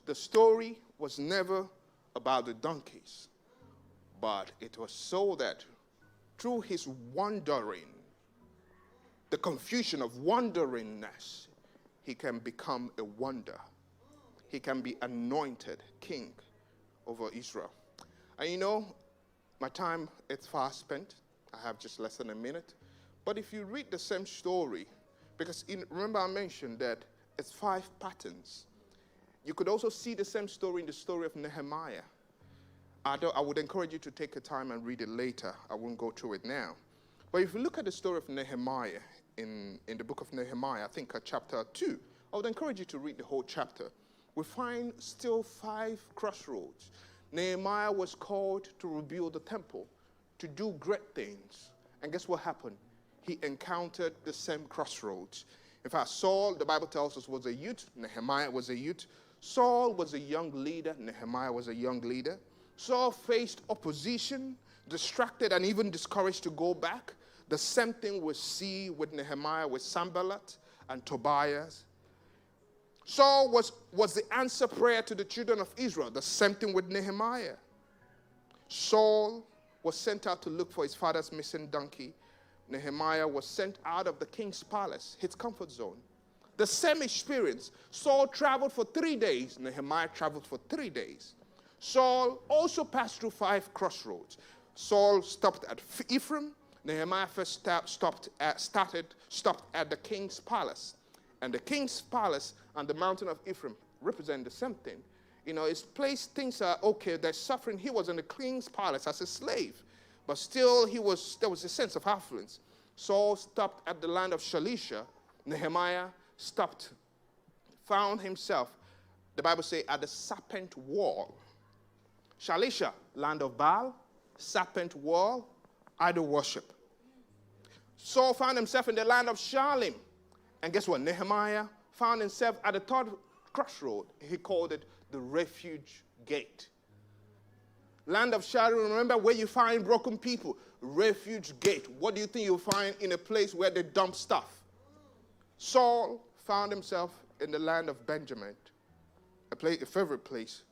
the story was never about the donkeys, but it was so that through his wandering, the confusion of wanderingness, he can become a wonder. He can be anointed king over Israel. And you know, my time is fast spent. I have just less than a minute. But if you read the same story, because remember I mentioned that it's 5 patterns. You could also see the same story in the story of Nehemiah. I would encourage you to take a time and read it later. I won't go through it now. But if you look at the story of Nehemiah in the book of Nehemiah, I think chapter 2, I would encourage you to read the whole chapter. We find still 5 crossroads. Nehemiah was called to rebuild the temple, to do great things. And guess what happened? He encountered the same crossroads. In fact, Saul, the Bible tells us, was a youth. Nehemiah was a youth. Saul was a young leader. Nehemiah was a young leader. Saul faced opposition, distracted and even discouraged to go back. The same thing we see with Nehemiah, with Sanballat and Tobias. Saul was the answer prayer to the children of Israel. The same thing with Nehemiah. Saul was sent out to look for his father's missing donkey. Nehemiah was sent out of the king's palace, his comfort zone. The same experience. Saul traveled for 3 days. Nehemiah traveled for 3 days. Saul also passed through 5 crossroads. Saul stopped at Ephraim. Nehemiah first stopped at the king's palace. And the king's palace and the mountain of Ephraim represent the same thing. You know, it's place things are okay, there's suffering. He was in the king's palace as a slave, but still there was a sense of affluence. Saul stopped at the land of Shalisha. Nehemiah found himself, the Bible says, at the serpent wall. Shalisha, land of Baal, serpent wall, idol worship. Saul found himself in the land of Shalim. And guess what? Nehemiah found himself at the 3rd crossroad. He called it the refuge gate. Land of Shalim, remember where you find broken people? Refuge gate. What do you think you'll find in a place where they dump stuff? Saul found himself in the land of Benjamin, a favorite place